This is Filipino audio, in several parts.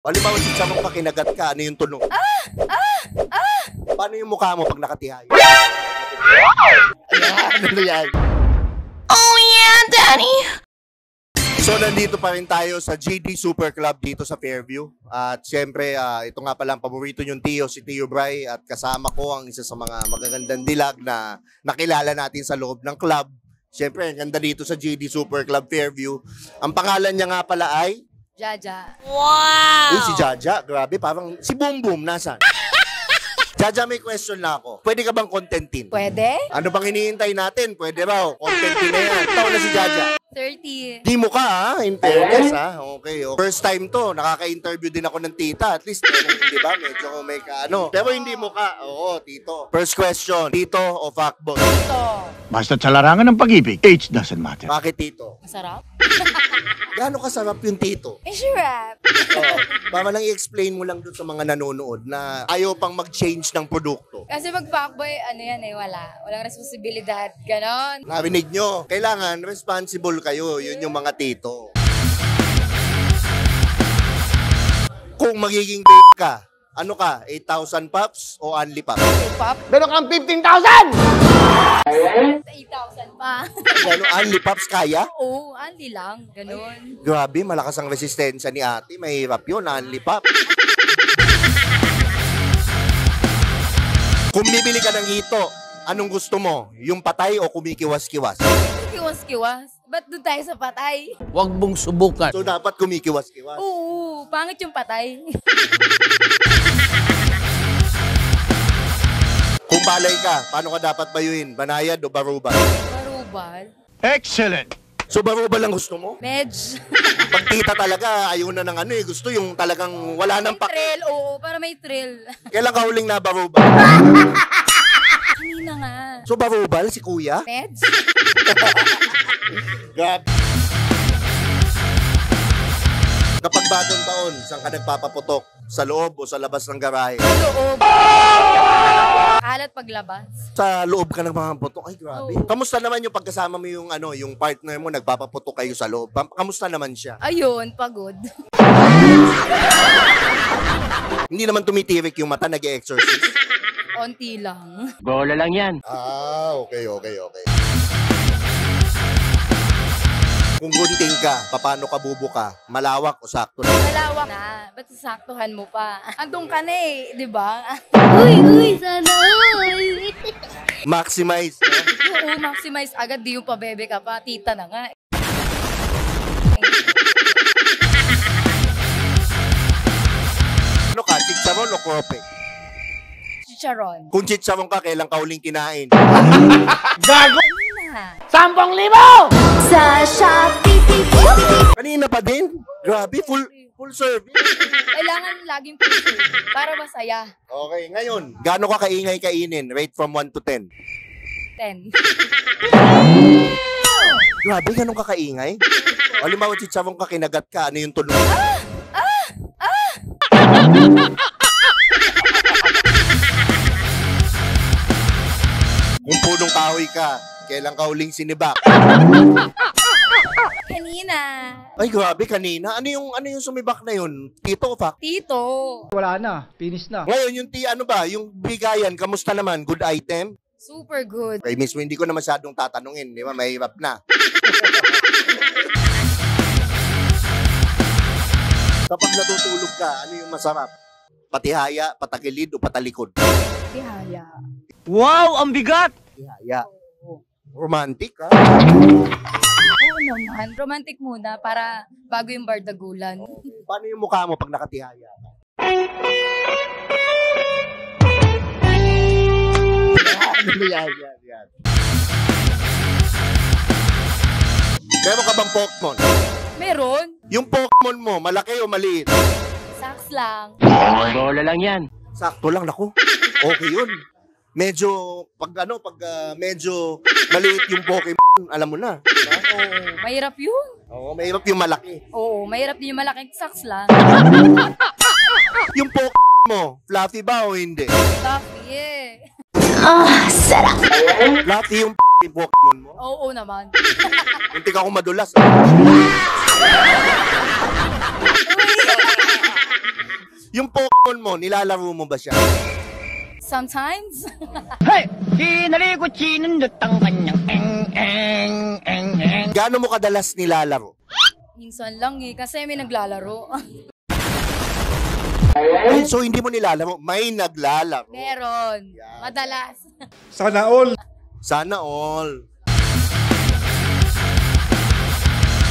Halimbawa, si Chamong ka, kinagat ka, ano yung tunog? Paano yung mukha mo pag nakatihay? Ayan, ano yan? Oh yeah, Daddy! So, nandito pa rin tayo sa GD Super Club dito sa Fairview. At syempre, ito nga pala ang paborito yung Tio, si Tio Bray. At kasama ko ang isa sa mga magagandang dilag na nakilala natin sa loob ng club. Syempre, ang ganda dito sa GD Super Club Fairview. Ang pangalan niya nga pala ay... Jaja. Wow! Uy, si Jaja, grabe, parang si Boom Boom, nasan? Jaja, may question na ako. Pwede ka bang contentin? Pwede? Ano bang hinihintay natin? Pwede ba? Contentin na yan. Taon na si Jaja. 30. Di mo ka, ha? In fairness, ha? Okay, okay. First time to, nakaka-interview din ako ng tita. At least, di ba? Medyo may ka-ano. Pero hindi mo ka. Oo, tito. First question, tito o fuckboy? Ito. Basta sa larangan ng pag-ibig, age doesn't matter. Bakit tito? Masarap? Gaano kasarap yung tito? Masarap. Para lang i-explain mo lang dun sa mga nanonood na ayaw pang mag-change ng produkto. Kasi pag fuckboy, ano yan eh, walang responsibilidad. Ganon. Narinig nyo, kailangan responsible kayo. Yun yung mga tito. Kung magiging date ka, ano ka? 8,000 pops o only pops? Pop, Meron kang 15,000! 8,000 pa. Ano, only pops kaya? Oo, anli lang. Ganon. Grabe, malakas ang resistensya ni ate. Mahirap yun, only pop. Kung bibili ka ng hito, anong gusto mo? Yung patay o kumikiwas-kiwas? Kiwas-kiwas. Ba't doon tayo sa patay? Huwag mong subukan. So, dapat kumikiwas-kiwas. Oo, pangit yung patay. Kung balay ka, paano ka dapat bayuin? Banayad o barubal? Marubal. Excellent! So, barubal lang gusto mo? Medj. Pag tita talaga, ayaw na ng ano eh. Gusto yung talagang wala nang May pak... thrill, oo, para may thrill. Kailan ka huling na barubal? Kanina nga. So, barubal si kuya? Medj? Grabe. Kapag bagong taon, saan ka nagpapaputok? Sa loob o sa labas ng garahe? Loob. Kalat paglabas. Sa loob ka ng mga putok? Ay, grabe. Oo. Kamusta naman yung pagkasama mo yung, yung partner mo, nagpapaputok kayo sa loob? Kamusta naman siya? Ayun, pagod. Hindi naman tumitirik yung mata, nag-exorcise? Onti lang. Bola lang yan. Okay. Kung gunting ka, paano ka bubuka? Malawak o sakto na? Malawak na. Ba't sasaktuhan mo pa? Andun ka na eh, di ba? Uy, sana all. Maximize. No? Oo, maximize agad. Di yung pabebe ka pa. Tita na nga. Ano ka? Chicharon o krope? Chicharon. Kung chicharon ka, kailan ka huling kinain? Gago! Na. 10,000! Sa Shopee. Kanina pa din? Grabe, full service. Kailangan laging puso para masaya. Okay, ngayon, gaano ka kaingay kainin? Rate from 1 to 10. 10. Grabe, ganun ka kaingay? Halimbawa, chicharon ka, kinagat ka, ano yung tunog? Kung punong kahoy ka, kailan ka huling sinibak? Kanina. Ay, grabe, kanina. Ano yung sumibak na yun? Tito o fuck? Tito. Wala na, finish na. Ngayon, yung ano ba? Yung bigayan, kamusta naman? Good item? Super good. Okay, mismo, hindi ko na masyadong tatanungin. Di ba? Mahirap na. Kapag natutulog ka, ano yung masarap? Patihaya, patagilid, o patalikod? Tihaya. Wow, ang bigat! Patihaya. Romantic, ha? Oo naman. Romantic muna para bago yung bardagulan. Paano yung mukha mo pag nakatihaya? Yan. Meron ka bang Pokemon? Meron. Yung Pokemon mo, malaki o maliit? Saks lang. Bola lang yan. Sakto lang, naku. Okay yun. Medyo, medyo maliit yung Pokemon, alam mo na. Diba? Oo. Mahirap yun. Oo, mahirap yung malaki. Oo. Mahirap din yung malaking saks lang. Yung Pokemon mo, fluffy ba o hindi? Tough, yeah. Sarap. Fluffy yung yung Pokemon mo? Oo naman. Muntik ako madulas. Yung Pokemon mo, nilalaro mo ba siya? Sometimes. Hey! Kinalikot sinundot ang kanyang eng. Gaano mo kadalas nilalaro? Minsan lang eh, kasi may naglalaro. Ay, so hindi mo nilalaro, may naglalaro. Meron. Yan. Madalas. Sana all. Sana all.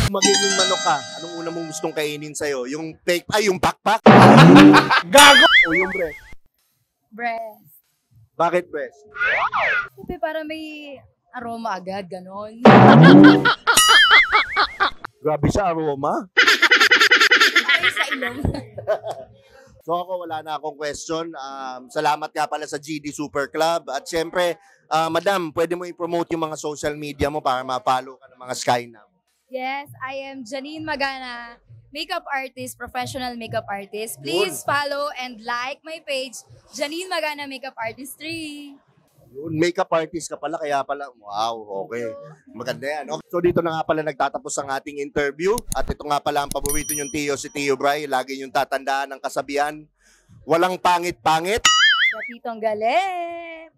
Magiging manok ka, anong una mong gustong kainin sa'yo? Yung yung backpack? Gago! O yung breast? Breast. Bakit breast? Kasi para may aroma agad, ganon. Grabe siya, aroma. Ay, sa ilong. So ako, wala na akong question. Salamat nga pala sa GD Super Club. At syempre, madam, pwede mo i-promote yung mga social media mo para ma-follow ka ng mga Skynam. Yes, I am Janine Magana, makeup artist, professional makeup artist. Please follow and like my page, Janine Magana Makeup Artistry. Yun, makeup artist ka pala, kaya pala, wow, okay. Maganda yan. Okay. So dito na nga pala nagtatapos ang ating interview. At ito nga pala ang paborito niyong Tio, si Tio Bry. Lagi niyong tatandaan ng kasabihan, walang pangit-pangit. Gatitong galit.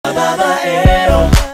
Babaero.